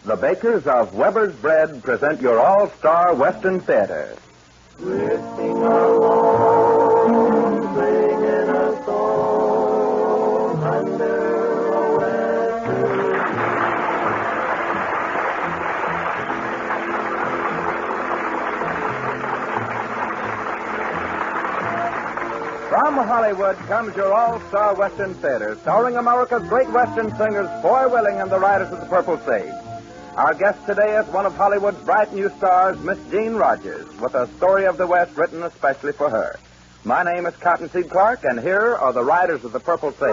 The bakers of Weber's Bread present your all-star Western Theater. Drifting along, singing a song under a western. From Hollywood comes your all-star Western Theater, starring America's great Western singers, Foy Willing and the Riders of the Purple Sage. Our guest today is one of Hollywood's bright new stars, Miss Jean Rogers, with a story of the West written especially for her. My name is Cottonseed Clark, and here are the Riders of the Purple Sage.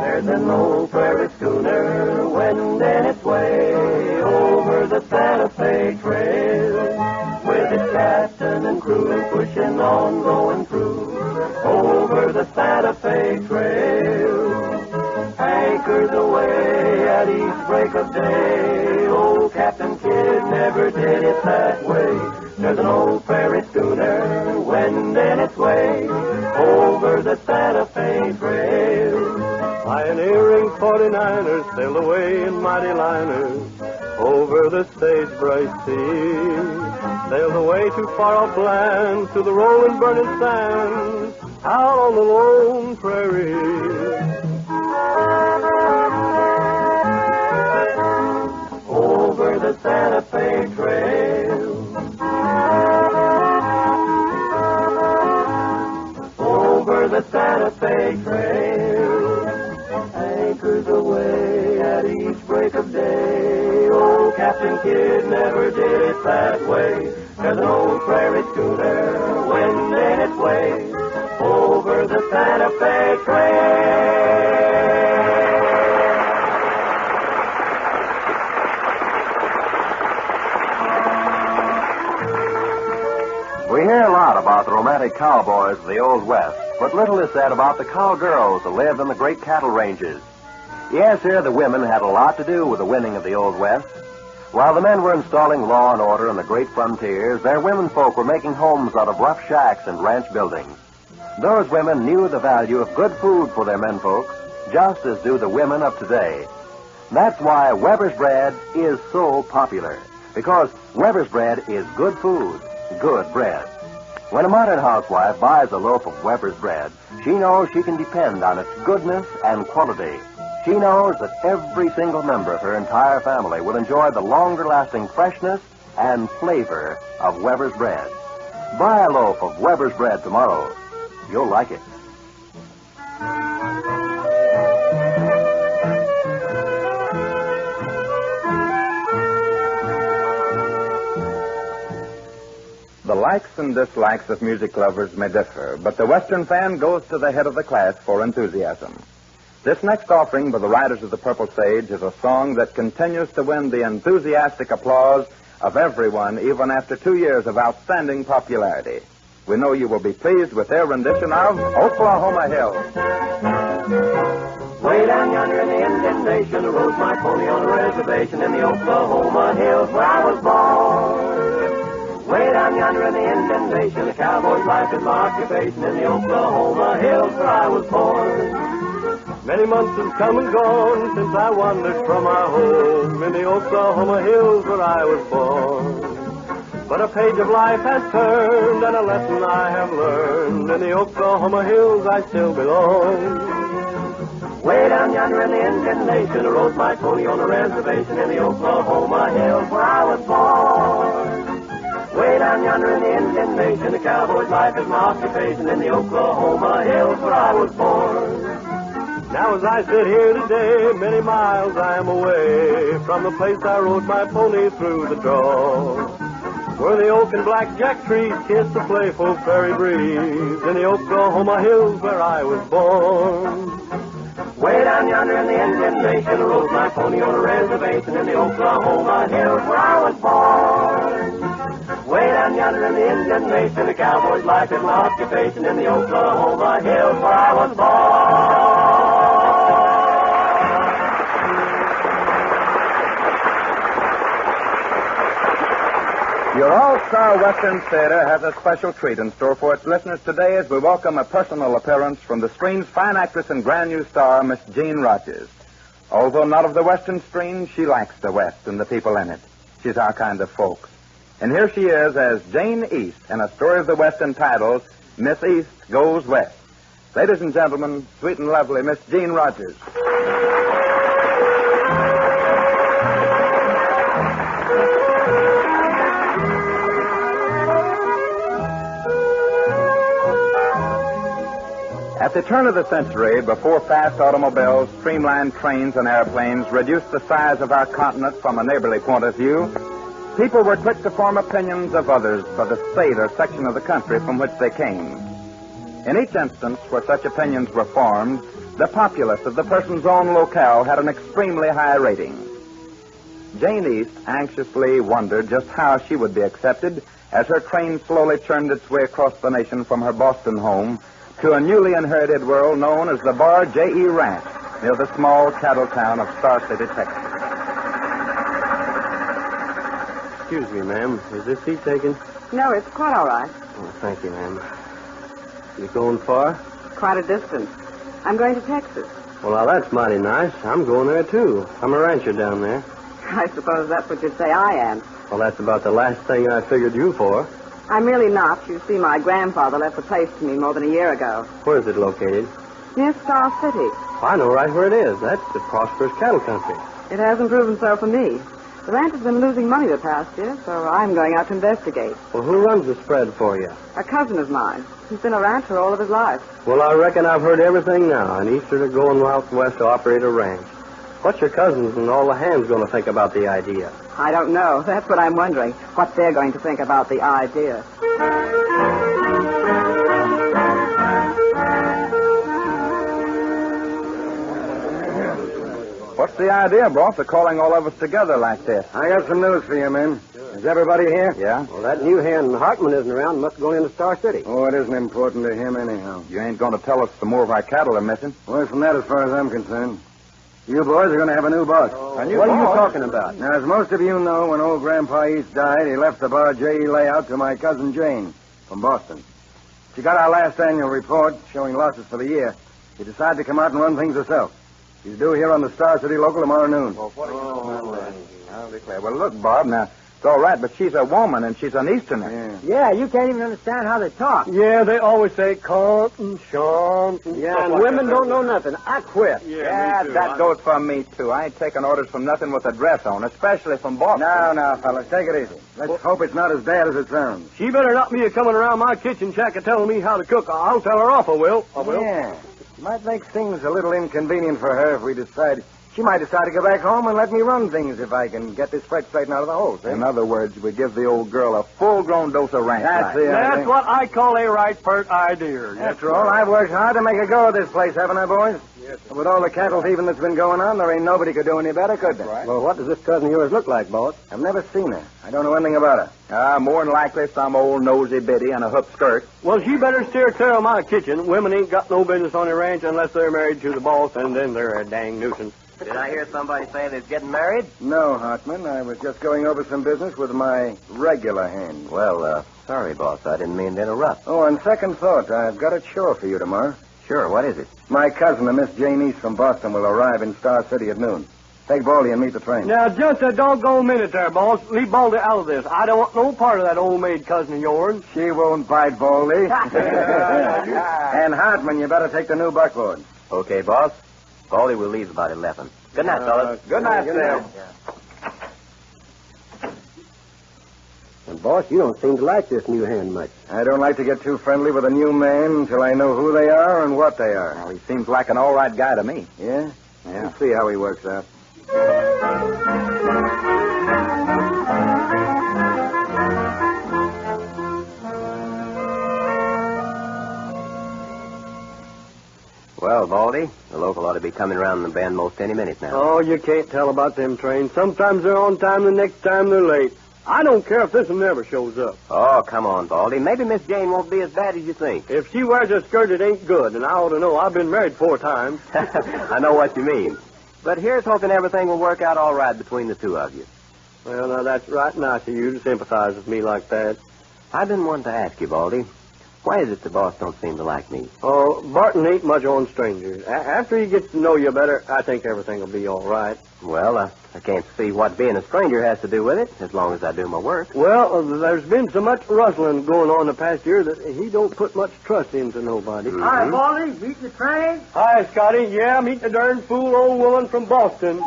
There's an old prairie schooner wending its way over the Santa Fe Trail, with its captain and crew pushing on, going through over the Santa Fe Trail. Anchored away at each break of day, old Captain Kidd never did it that way. There's an old prairie schooner wending its way over the Santa Fe Trail. Pioneering 49ers sailed away in mighty liners over the stage bright sea. Sailed away to far-off lands, to the rolling, burning sands, out on the lone prairie. Over the Santa Fe Trail. Over the Santa Fe Trail. Anchors away at each break of day. Old Captain Kidd never did it that way. There's an old prairie schooner wending its way over the Santa Fe Trail. We hear a lot about the romantic cowboys of the Old West, but little is said about the cowgirls who lived in the great cattle ranges. Yes, here the women had a lot to do with the winning of the Old West. While the men were installing law and order in the great frontiers, their women folk were making homes out of rough shacks and ranch buildings. Those women knew the value of good food for their men folks, just as do the women of today. That's why Weber's Bread is so popular, because Weber's Bread is good food, good bread. When a modern housewife buys a loaf of Weber's Bread, she knows she can depend on its goodness and quality. She knows that every single member of her entire family will enjoy the longer-lasting freshness and flavor of Weber's Bread. Buy a loaf of Weber's Bread tomorrow. You'll like it. The likes and dislikes of music lovers may differ, but the Western fan goes to the head of the class for enthusiasm. This next offering by the Riders of the Purple Sage is a song that continues to win the enthusiastic applause of everyone, even after 2 years of outstanding popularity. We know you will be pleased with their rendition of Oklahoma Hill. Way down yonder in the Indian Nation, I rode my pony on a reservation in the Oklahoma Hills where I was born. Way down yonder in the Indian Nation, a cowboy's life is my occupation in the Oklahoma Hills where I was born. Many months have come and gone since I wandered from my home in the Oklahoma Hills where I was born. But a page of life has turned and a lesson I have learned. In the Oklahoma Hills I still belong. Way down yonder in the Indian Nation, I rode my pony on a reservation in the Oklahoma Hills where I was born. Way down yonder in the Indian Nation, a cowboy's life is my occupation in the Oklahoma Hills where I was born. Now as I sit here today, many miles I am away from the place I rode my pony through the draw, where the oak and blackjack trees kiss the playful prairie breeze in the Oklahoma Hills where I was born. Way down yonder in the Indian Nation, I rode my pony on a reservation in the Oklahoma Hills where I was born. Way down yonder in the Indian Nation, a cowboy's life is my occupation in the Oklahoma Hills where I was born. Your All-Star Western Theater has a special treat in store for its listeners today as we welcome a personal appearance from the screen's fine actress and grand new star, Miss Jean Rogers. Although not of the Western screen, she likes the West and the people in it. She's our kind of folks. And here she is as Jane East in a story of the West entitled Miss East Goes West. Ladies and gentlemen, sweet and lovely Miss Jean Rogers. At the turn of the century, before fast automobiles, streamlined trains, and airplanes reduced the size of our continent from a neighborly point of view, people were quick to form opinions of others by the state or section of the country from which they came. In each instance where such opinions were formed, the populace of the person's own locale had an extremely high rating. Jane East anxiously wondered just how she would be accepted as her train slowly churned its way across the nation from her Boston home to a newly inherited world known as the Bar J.E. Ranch, near the small cattle town of Star City, Texas. Excuse me, ma'am. Is this seat taken? No, it's quite all right. Oh, thank you, ma'am. You going far? Quite a distance. I'm going to Texas. Well, now, that's mighty nice. I'm going there, too. I'm a rancher down there. I suppose that's what you'd say I am. Well, that's about the last thing I figured you for. I'm really not. You see, my grandfather left the place to me more than a year ago. Where is it located? Near Star City. I know right where it is. That's the prosperous cattle country. It hasn't proven so for me. The ranch has been losing money the past year, so I'm going out to investigate. Well, who runs the spread for you? A cousin of mine. He's been a rancher all of his life. Well, I reckon I've heard everything now, and Eastern are going out west to operate a ranch. What's your cousins and all the hands going to think about the idea? I don't know. That's what I'm wondering, what they're going to think about the idea. What's the idea, boss, of calling all of us together like this? I got some news for you, men. Is everybody here? Yeah? Well, that new hand Hartman isn't around. Must have gone into Star City. Oh, it isn't important to him anyhow. You ain't going to tell us some more of our cattle are missing? Worse than that as far as I'm concerned. You boys are going to have a new boss. A new What are you boss? talking about? Now, as most of you know, when old Grandpa East died, he left the Bar J.E. layout to my cousin Jane from Boston. She got our last annual report showing losses for the year. She decided to come out and run things herself. She's due here on the Star City Local tomorrow noon. I'll declare. Well, look, Bob, now, it's all right, but she's a woman and she's an Easterner. Yeah. Yeah, you can't even understand how they talk. Yeah, they always say cunt and shunt. Yeah, and women don't know nothing. I quit. Yeah, that goes for me, too. I ain't taking orders from nothing with a dress on, especially from Boston. Now, fellas, take it easy. Let's hope it's not as bad as it sounds. She better not be coming around my kitchen shack and telling me how to cook. I'll tell her off, I will. Yeah. Might make things a little inconvenient for her if we decide. She might decide to go back home and let me run things if I can get this fresh straightened out of the hole. See? In other words, we give the old girl a full-grown dose of ranch That's life. the idea. That's what I call a right pert idea. After all, I've worked hard to make a go of this place, haven't I, boys? Yes. With all the cattle thieving that's been going on, there ain't nobody could do any better, could there? Right. Well, what does this cousin of yours look like, boss? I've never seen her. I don't know anything about her. More than likely some old nosy biddy in a hoop skirt. Well, she better steer clear of my kitchen. Women ain't got no business on the ranch unless they're married to the boss, and then they're a dang nuisance. Did I hear somebody say they're getting married? No, Hartman. I was just going over some business with my regular hand. Well, sorry, boss. I didn't mean to interrupt. Oh, on second thought, I've got a chore for you tomorrow. Sure, what is it? My cousin, a Miss Jane East from Boston, will arrive in Star City at noon. Take Baldy and meet the train. Now, just a doggone minute there, boss. Leave Baldy out of this. I don't want no part of that old maid cousin of yours. She won't bite, Baldy. And Hartman, you better take the new buckboard. Okay, boss. Baldy will leave about 11. Good night, fellas. Good night, Sam. And, boss, you don't seem to like this new hand much. I don't like to get too friendly with a new man until I know who they are and what they are. Well, he seems like an all right guy to me. Yeah? Yeah. We'll see how he works out. Well, Baldy, the local ought to be coming around the bend most any minute now. Oh, you can't tell about them trains. Sometimes they're on time, the next time they're late. I don't care if this one never shows up. Oh, come on, Baldy. Maybe Miss Jane won't be as bad as you think. If she wears a skirt, it ain't good, and I ought to know. I've been married 4 times. I know what you mean. But here's hoping everything will work out all right between the two of you. Well, now, that's right nice of you to sympathize with me like that. I've been wanting to ask you, Baldy. Why is it the boss don't seem to like me? Oh, Barton ain't much on strangers. After he gets to know you better, I think everything will be all right. Well, I can't see what being a stranger has to do with it, as long as I do my work. Well, there's been so much rustling going on the past year that he don't put much trust into nobody. Mm-hmm. Hi, Baldy. Meet the train? Hi, Scotty. Yeah, meet the darn fool old woman from Boston.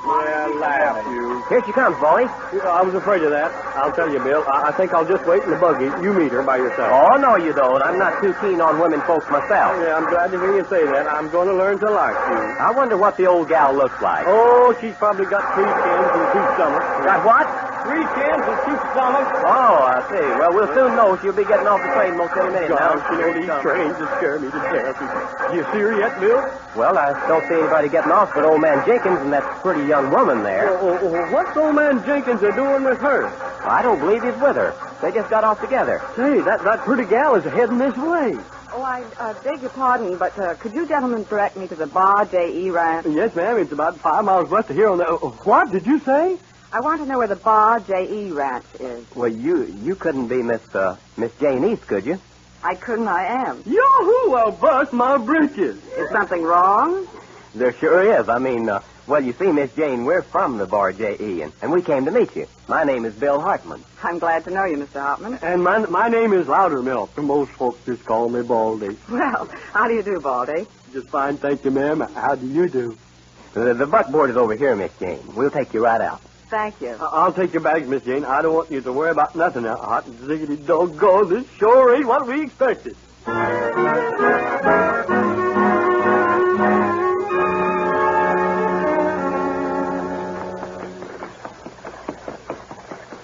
Yeah, laugh, you. Here she comes, Baldy. I was afraid of that. I'll tell you, Bill. I think I'll just wait in the buggy. You meet her by yourself. Oh, no, you don't. I'm not too keen on women folks myself. Yeah, I'm glad to hear you say that. I'm going to learn to like you. I wonder what the old gal looks like. Oh, she's probably got 3 chins and 2 stomachs. Got what? 3 chins and 2 stomachs. Oh, I see. Well, we'll soon know. She'll be getting off the train most any minute now. Gosh, you know, these trains that scare me to death. Do you see her yet, Bill? Well, I don't see anybody getting off but old man Jenkins and that pretty young woman there. What's old man Jenkins are doing with her? I don't believe he's with her. They just got off together. Say, that pretty gal is heading this way. Oh, I beg your pardon, but could you gentlemen direct me to the Bar J.E. Ranch? Yes, ma'am. It's about 5 miles west of here on the... What did you say? I want to know where the Bar J.E. Ranch is. Well, you couldn't be Miss Jane East, could you? I couldn't, I am. Yoo-hoo, I'll bust my britches. Is something wrong? There sure is. I mean, well, you see, Miss Jane, we're from the Bar J.E., and we came to meet you. My name is Bill Hartman. I'm glad to know you, Mr. Hartman. And my name is Loudermilk. Most folks just call me Baldy. Well, how do you do, Baldy? Just fine, thank you, ma'am. How do you do? The buckboard is over here, Miss Jane. We'll take you right out. Thank you. I'll take your bags, Miss Jane. I don't want you to worry about nothing now. Hot ziggity doggone, this sure ain't what we expected.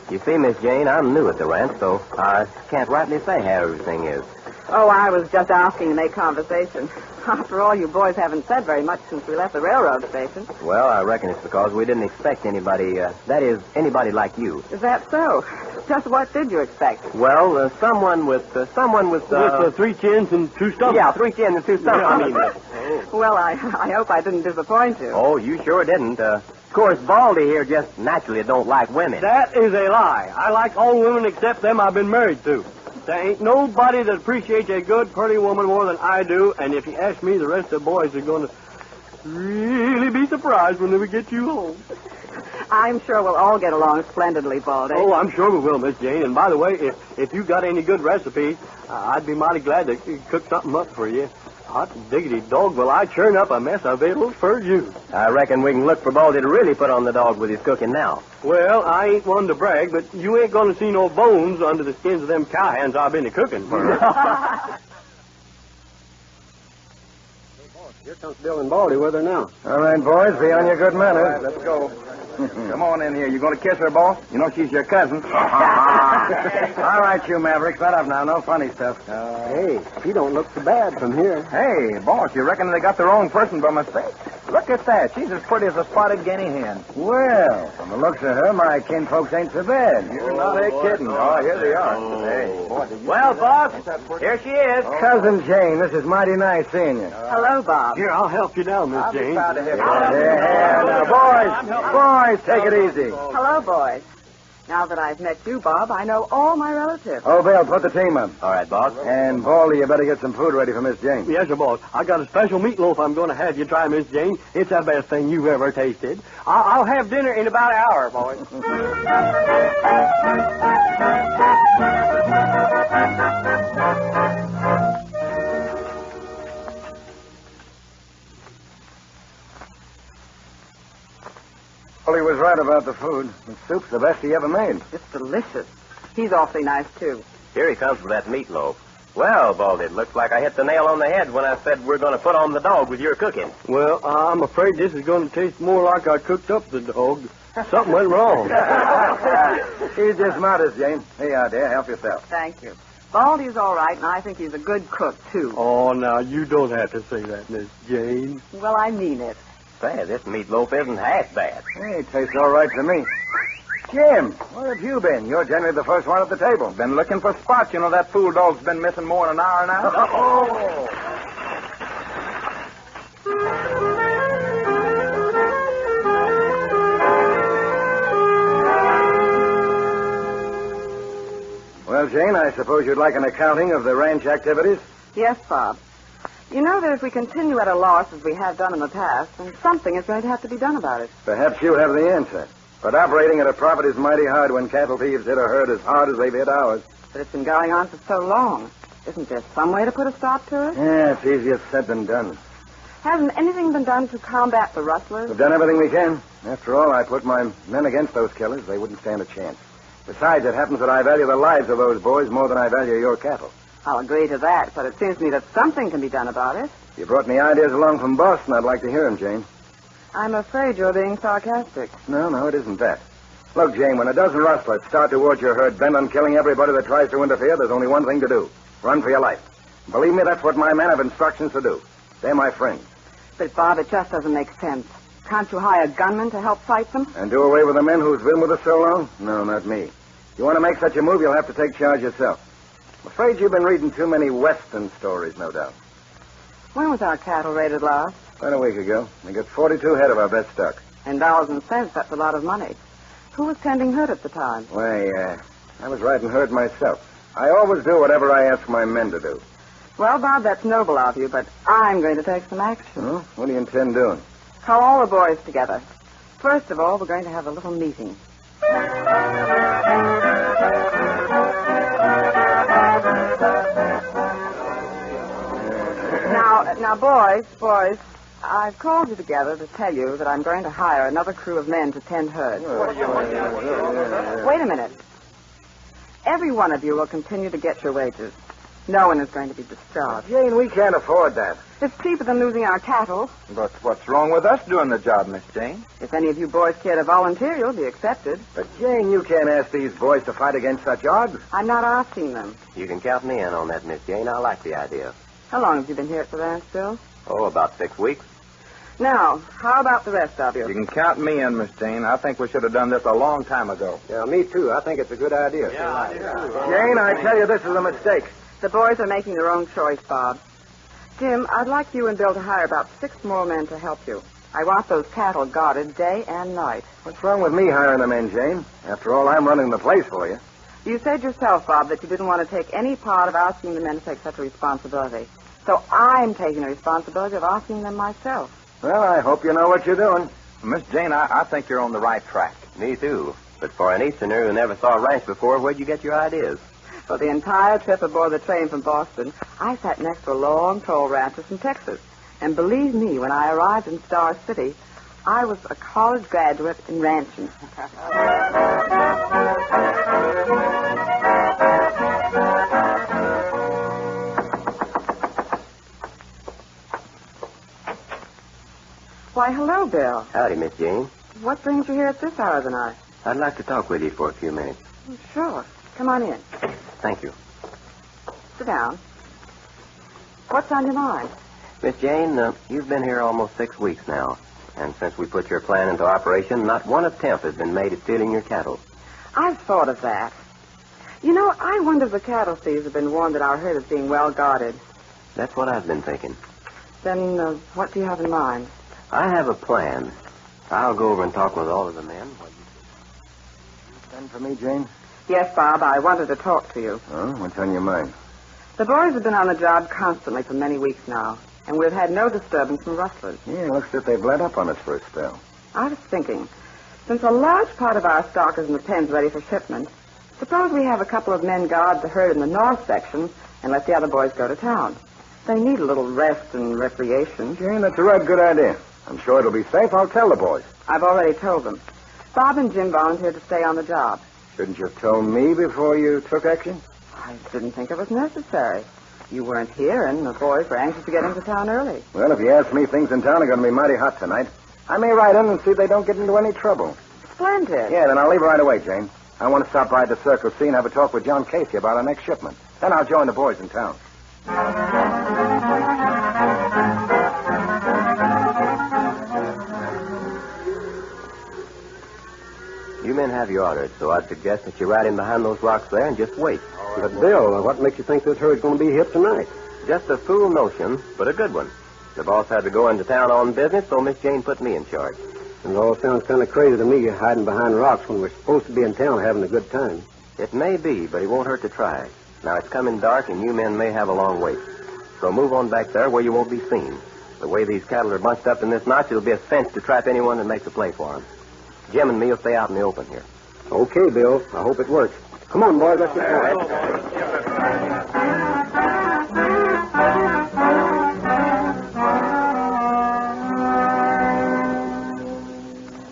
You see, Miss Jane, I'm new at the ranch, so I can't rightly say how everything is. Oh, I was just asking to make conversation. After all, you boys haven't said very much since we left the railroad station. Well, I reckon it's because we didn't expect anybody, that is, anybody like you. Is that so? Just what did you expect? Well, someone with... With 3 chins and 2 stomachs. Yeah, 3 chins and 2 stomachs. Well, I hope I didn't disappoint you. Oh, you sure didn't. Of course, Baldy here just naturally don't like women. That is a lie. I like all women except them I've been married to. There ain't nobody that appreciates a good, pretty woman more than I do, and if you ask me, the rest of the boys are going to really be surprised when we get you home. I'm sure we'll all get along splendidly, Baldy. Oh, I'm sure we will, Miss Jane. And by the way, if you got any good recipes, I'd be mighty glad to cook something up for you. Hot diggity dog, will I churn up a mess of victuals for you. I reckon we can look for Baldy to really put on the dog with his cooking now. Well, I ain't one to brag, but you ain't going to see no bones under the skins of them cowhands I've been cooking for. Here comes Bill and Baldy with her now. All right, boys, be on your good manners. Let's go. Come on in here. You going to kiss her, boss? You know she's your cousin. All right, you Mavericks, let up now. No funny stuff. Hey, she don't look so bad from here. Hey, boss, you reckon they got the wrong person by mistake? Look at that. She's as pretty as a spotted guinea hen. Well, from the looks of her, my kinfolks ain't so bad. You're not kidding. Oh, here they are. Hey, boy, Well, boss, here she is. Cousin Jane, this is mighty nice seeing you. Hello, Bob. Here, I'll help you down, Miss I'll be Jane. proud to help you. Yeah, now, boys, take it easy. Hello, boys. Now that I've met you, Bob, I know all my relatives. Oh, Bill, put the team up. All right, boss. And, Baldy, you better get some food ready for Miss Jane. Yes, sir, boss. I got a special meatloaf I'm going to have you try, Miss Jane. It's the best thing you've ever tasted. I'll have dinner in about an hour, boys. Baldy was right about the food. The soup's the best he ever made. It's delicious. He's awfully nice, too. Here he comes with that meatloaf. Well, Baldy, it looks like I hit the nail on the head when I said we're going to put on the dog with your cooking. Well, I'm afraid this is going to taste more like I cooked up the dog. Something went wrong. He's just modest, Jane. Here you are, dear. Help yourself. Thank you. Baldy's all right, and I think he's a good cook, too. Oh, now, you don't have to say that, Miss Jane. Well, I mean it. Say, this meatloaf isn't half bad. Hey, it tastes all right to me. Jim, where have you been? You're generally the first one at the table. Been looking for spots. You know that fool dog's been missing more than an hour now. Oh! Well, Jane, I suppose you'd like an accounting of the ranch activities? Yes, Bob. You know that if we continue at a loss as we have done in the past, then something is going to have to be done about it. Perhaps you have the answer. But operating at a profit is mighty hard when cattle thieves hit a herd as hard as they've hit ours. But it's been going on for so long. Isn't there some way to put a stop to it? Yeah, it's easier said than done. Hasn't anything been done to combat the rustlers? We've done everything we can. After all, I put my men against those killers. They wouldn't stand a chance. Besides, it happens that I value the lives of those boys more than I value your cattle. I'll agree to that, but it seems to me that something can be done about it. You brought me ideas along from Boston. I'd like to hear them, Jane. I'm afraid you're being sarcastic. No, it isn't that. Look, Jane, when a dozen rustlers start towards your herd bent on killing everybody that tries to interfere, there's only one thing to do. Run for your life. Believe me, that's what my men have instructions to do. They're my friends. But, Bob, it just doesn't make sense. Can't you hire gunmen to help fight them? And do away with the men who've been with us so long? No, not me. If you want to make such a move, you'll have to take charge yourself. I'm afraid you've been reading too many Western stories, no doubt. When was our cattle raided last? About a week ago. We got 42 head of our best stock. In dollars and cents, that's a lot of money. Who was tending herd at the time? Why, I was riding herd myself. I always do whatever I ask my men to do. Well, Bob, that's noble of you, but I'm going to take some action. Oh, what do you intend doing? Call all the boys together. First of all, we're going to have a little meeting. Now, boys, I've called you together to tell you that I'm going to hire another crew of men to tend herds. Wait a minute. Every one of you will continue to get your wages. No one is going to be discharged. Jane, we can't afford that. It's cheaper than losing our cattle. But what's wrong with us doing the job, Miss Jane? If any of you boys care to volunteer, you'll be accepted. But, Jane, you can't ask these boys to fight against such odds. I'm not asking them. You can count me in on that, Miss Jane. I like the idea. How long have you been here at the ranch, Bill? Oh, about 6 weeks. Now, how about the rest of you? You can count me in, Miss Jane. I think we should have done this a long time ago. Yeah, me too. I think it's a good idea. Yeah. Jane, I tell you, this is a mistake. The boys are making their own choice, Bob. Jim, I'd like you and Bill to hire about 6 more men to help you. I want those cattle guarded day and night. What's wrong with me hiring the men, Jane? After all, I'm running the place for you. You said yourself, Bob, that you didn't want to take any part of asking the men to take such a responsibility. So I'm taking the responsibility of asking them myself. Well, I hope you know what you're doing. Miss Jane, I think you're on the right track. Me too. But for an Easterner who never saw a ranch before, where'd you get your ideas? For the entire trip aboard the train from Boston, I sat next to a long, tall rancher from Texas. And believe me, when I arrived in Star City, I was a college graduate in ranching. Why, hello, Bill. Howdy, Miss Jane. What brings you here at this hour of the night? I'd like to talk with you for a few minutes. Sure. Come on in. Thank you. Sit down. What's on your mind? Miss Jane, you've been here almost 6 weeks now. And since we put your plan into operation, not one attempt has been made at stealing your cattle. I've thought of that. You know, I wonder if the cattle thieves have been warned that our herd is being well guarded. That's what I've been thinking. Then what do you have in mind? I have a plan. I'll go over and talk with all of the men. Done for me, Jane? Yes, Bob, I wanted to talk to you. Oh, what's on your mind? The boys have been on the job constantly for many weeks now, and we've had no disturbance from rustlers. Yeah, looks as if they've let up on us for a spell. I was thinking, since a large part of our stock is in the pens ready for shipment, suppose we have a couple of men guard the herd in the north section and let the other boys go to town. They need a little rest and recreation. Jane, that's a right good idea. I'm sure it'll be safe. I'll tell the boys. I've already told them. Bob and Jim volunteered to stay on the job. Shouldn't you have told me before you took action? I didn't think it was necessary. You weren't here, and the boys were anxious to get into town early. Well, if you ask me, things in town are going to be mighty hot tonight. I may ride in and see they don't get into any trouble. Splendid. Yeah, then I'll leave right away, Jane. I want to stop by the Circle C and have a talk with John Casey about our next shipment. Then I'll join the boys in town. You men have your orders, so I'd suggest that you ride in behind those rocks there and just wait. But, Bill, what makes you think this herd's going to be hit tonight? Just a fool notion, but a good one. The boss had to go into town on business, so Miss Jane put me in charge. It all sounds kind of crazy to me, hiding behind rocks when we're supposed to be in town having a good time. It may be, but it won't hurt to try. Now, it's coming dark, and you men may have a long wait. So move on back there where you won't be seen. The way these cattle are bunched up in this notch, it'll be a cinch to trap anyone that makes a play for them. Jim and me will stay out in the open here. Okay, Bill. I hope it works. Come on, boys. Let's get going.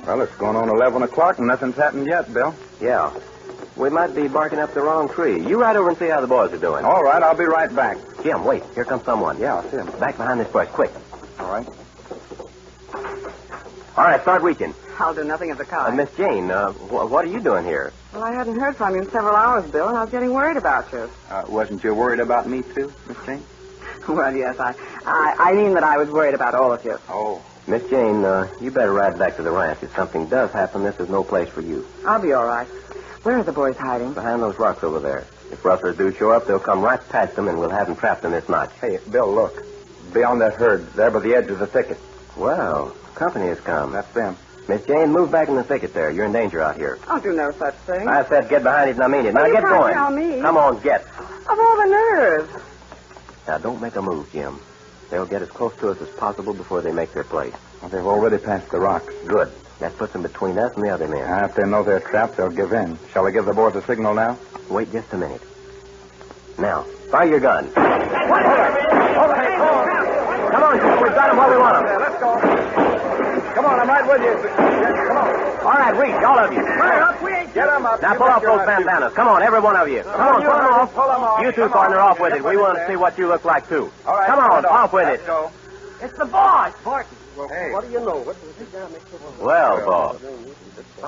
Well, it's going on 11 o'clock and nothing's happened yet, Bill. Yeah. We might be barking up the wrong tree. You ride over and see how the boys are doing. All right, I'll be right back. Jim, wait. Here comes someone. Yeah, I'll see him. Back behind this bush, quick. All right. All right, start reaching. I'll do nothing of the kind. Miss Jane, what are you doing here? Well, I hadn't heard from you in several hours, Bill, and I was getting worried about you. Wasn't you worried about me, too, Miss Jane? Well, yes, I mean that I was worried about all of you. Oh. Miss Jane, you better ride back to the ranch. If something does happen, this is no place for you. I'll be all right. Where are the boys hiding? Behind those rocks over there. If rustlers do show up, they'll come right past them, and we'll have them trapped in this notch. Hey, Bill, look. Beyond that herd, there by the edge of the thicket. Well, company has come. That's them. Miss Jane, move back in the thicket there. You're in danger out here. I'll do no such thing. I said get behind it, and I mean it. Now Well, you get can't going. tell me. Come on, get. Of all the nerves. Now, don't make a move, Jim. They'll get as close to us as possible before they make their play. Well, they've already passed the rocks. Good. That puts them between us and the other men. If they know they're trapped, they'll give in. Shall I give the boys a signal now? Wait just a minute. Now, fire your gun. Come on, Jim. We've got them where we want them. Let's go. Come on, I'm right with you. Come on. All right, reach, all of you. Get them up. Now, pull off those bandanas. Come on, every one of you. Come on, pull them off. Pull them off. You two partner off with it. We want to see what you look like, too. All right. Come on, off with it. Let's go. It's the boss. Barton. Well, Hey. what do you know? What does this guy make so much? Well, boss,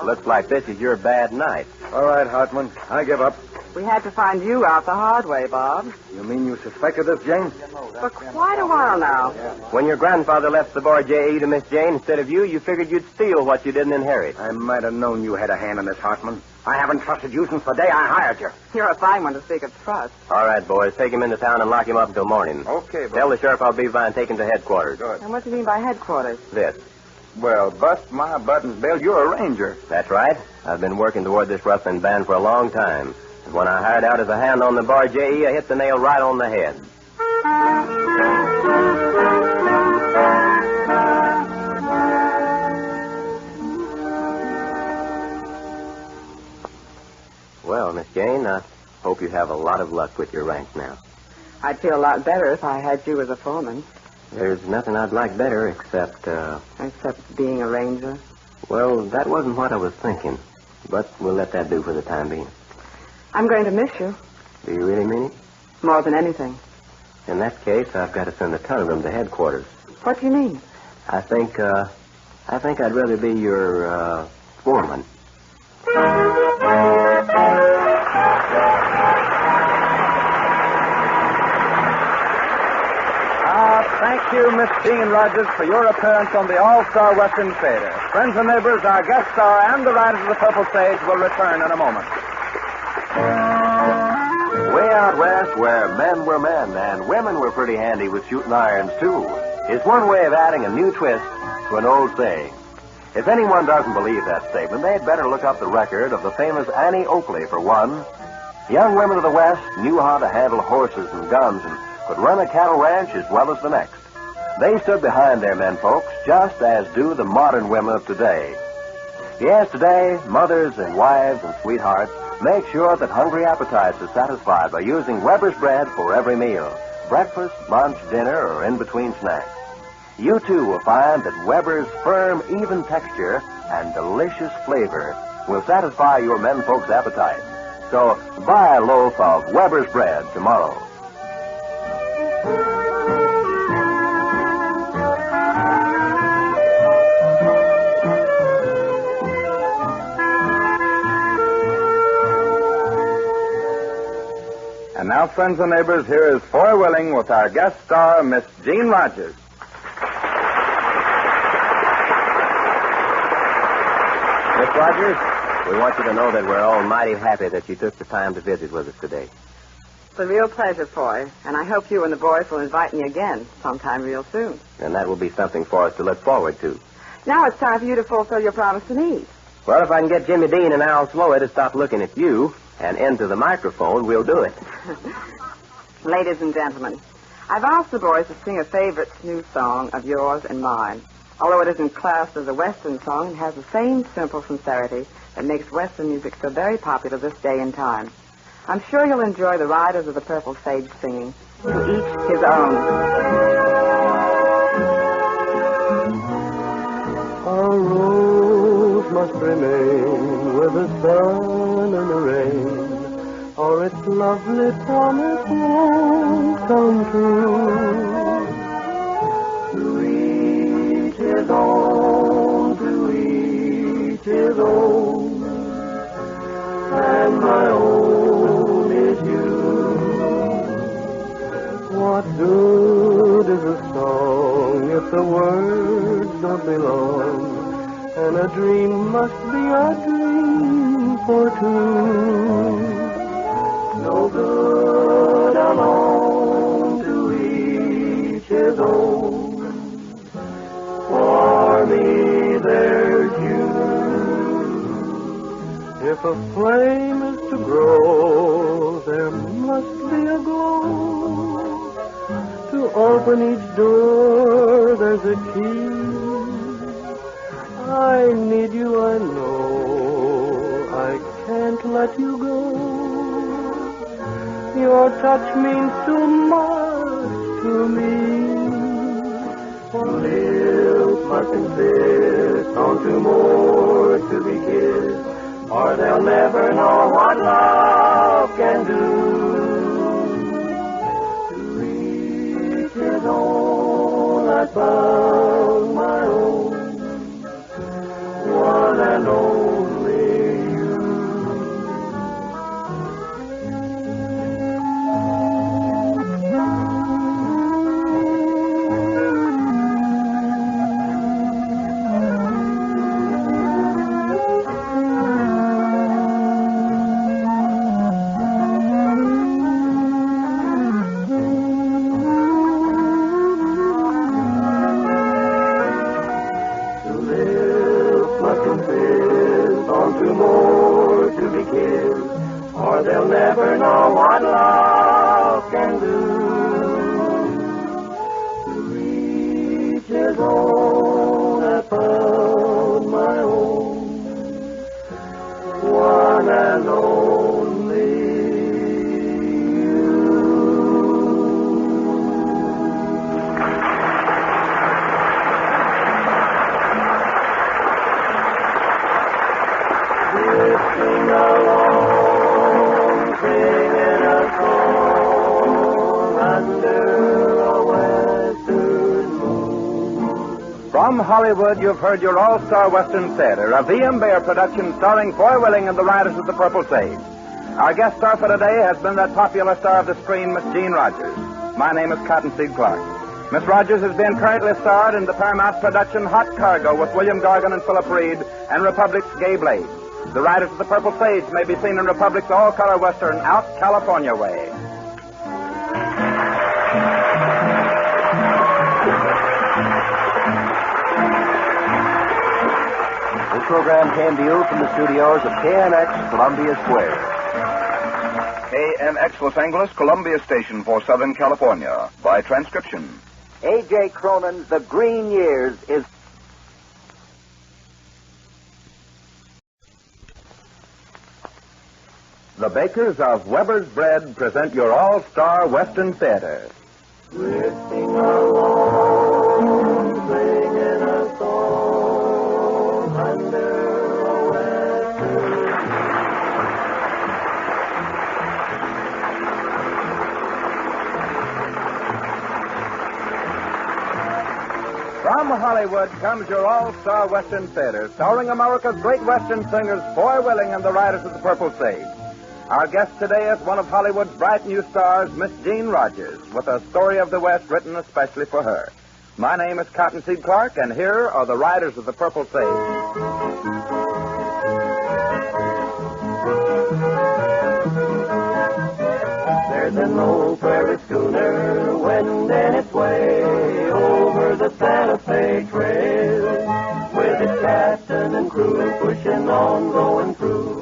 looks like this is your bad night. All right, Hartman. I give up. We had to find you out the hard way, Bob. You mean you suspected this, Jane? For quite a while now. When your grandfather left the bar J.E. to Miss Jane instead of you figured you'd steal what you didn't inherit. I might have known you had a hand in this, Hartman. I haven't trusted you since the day I hired you. You're a fine one to speak of trust. All right, boys, take him into town and lock him up until morning. Okay, boss. Tell the sheriff I'll be by and take him to headquarters. Good. And what do you mean by headquarters? This. Well, bust my buttons, Bill. You're a ranger. That's right. I've been working toward this rustling band for a long time. And when I hired out as a hand on the bar J.E., I hit the nail right on the head. Well, Miss Jane, I hope you have a lot of luck with your ranch now. I'd feel a lot better if I had you as a foreman. There's nothing I'd like better except, Except being a ranger. well, that wasn't what I was thinking. But we'll let that do for the time being. I'm going to miss you. Do you really mean it? More than anything. In that case, I've got to send a ton of them to headquarters. What do you mean? I think I'd rather be your, foreman. Thank you, Miss Jean Rogers, for your appearance on the All-Star Western Theater. Friends and neighbors, our guest star and the Riders of the Purple Sage will return in a moment. Way out west, where men were men and women were pretty handy with shooting irons, too, is one way of adding a new twist to an old saying. If anyone doesn't believe that statement, they'd better look up the record of the famous Annie Oakley, for one. Young women of the West knew how to handle horses and guns and could run a cattle ranch as well as the next. They stood behind their men folks, just as do the modern women of today. Yes, today, mothers and wives and sweethearts make sure that hungry appetites are satisfied by using Weber's bread for every meal, breakfast, lunch, dinner, or in-between snacks. You, too, will find that Weber's firm, even texture and delicious flavor will satisfy your men folks' appetite. So, buy a loaf of Weber's bread tomorrow. And now, friends and neighbors, here is Foy Willing with our guest star, Miss Jean Rogers. Miss Rogers, we want you to know that we're all mighty happy that you took the time to visit with us today. It's a real pleasure, Foy, and I hope you and the boys will invite me again sometime real soon. And that will be something for us to look forward to. Now it's time for you to fulfill your promise to me. Well, if I can get Jimmy Dean and Al Slower to stop looking at you, And into the microphone, we'll do it. Ladies and gentlemen, I've asked the boys to sing a favorite new song of yours and mine. Although it isn't classed as a Western song, it has the same simple sincerity that makes Western music so very popular this day and time. I'm sure you'll enjoy the Riders of the Purple Sage singing, To Each His Own. A rose must remain with the sun and the rain, or its lovely promise won't come true. To each his own, to each his own, and my own is you. What good is a song if the words don't belong? And a dream must be a dream for two. No good alone, to each his own. For me there's you. If a flame is to grow, there must be a glow. To open each door, there's a key. I need you, I know. I can't let you go. Your touch means too much to me. For lips must insist on two more to be kissed, or they'll never know what love can do. To each his own, I found my own, one and only you. They'll never know what love can do. To each his own, I found my own, one and only you. Drifting along, singing a song under a western moon. From Hollywood, you've heard your all-star Western theater, a V.M. Bear production starring Foy Willing and the Riders of the Purple Sage. Our guest star for today has been that popular star of the screen, Miss Jean Rogers. My name is Cottonseed Clark. Miss Rogers has been currently starred in the Paramount production Hot Cargo with William Gargan and Philip Reed and Republic's Gay Blades. The Riders of the Purple Sage may be seen in Republic's all-color Western Out California Way. This program came to you from the studios of KNX, Columbia Square. KNX Los Angeles, Columbia Station for Southern California. By transcription. A.J. Cronin's The Green Years is... The bakers of Weber's Bread present your all-star Western theater. Drifting along, singing a song under a western. From Hollywood comes your all-star Western theater, starring America's great Western singers, Foy Willing and the Riders of the Purple Sage. Our guest today is one of Hollywood's bright new stars, Miss Jean Rogers, with a story of the West written especially for her. My name is Cottonseed Clark, and here are the Riders of the Purple Sage. There's an old prairie schooner wending its way over the Santa Fe Trail, with its captain and crew pushing on, going through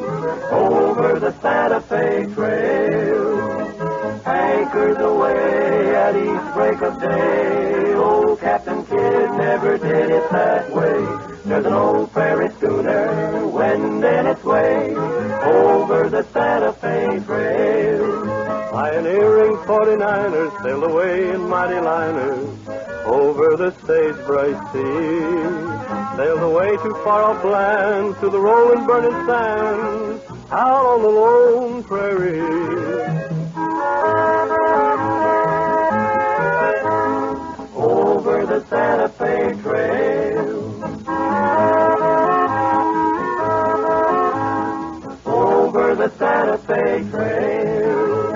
over the Santa Fe anchors away at each break of day. Old Captain Kidd never did it that way. There's an old prairie schooner wending its way over the Santa Fe Trail. Pioneering 49ers sailed away in mighty liners over the stage bright sea. Sailed away to far-off lands, to the rolling, burning sands, out on the lone prairie. Over the Santa Fe Trail. Over the Santa Fe Trail.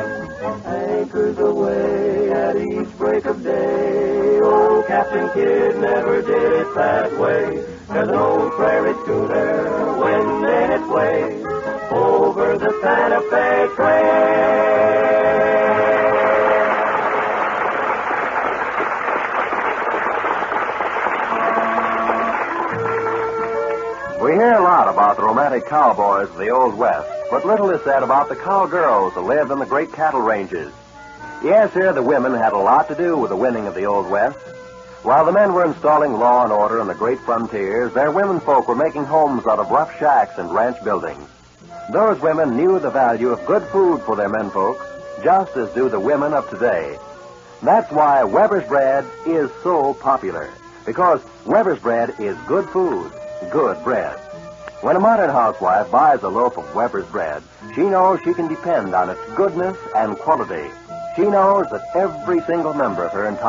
Anchors away at each break of day. Old Captain Kidd never did it that way. There's an old prairie schooner wending its way over the Santa Fe Trail. We hear a lot about the romantic cowboys of the Old West, but little is said about the cowgirls who lived in the great cattle ranges. Yes, here the women had a lot to do with the winning of the Old West. While the men were installing law and order on the great frontiers, their women folk were making homes out of rough shacks and ranch buildings. Those women knew the value of good food for their men folks, just as do the women of today. That's why Weber's bread is so popular, because Weber's bread is good food, good bread. When a modern housewife buys a loaf of Weber's bread, she knows she can depend on its goodness and quality. She knows that every single member of her entire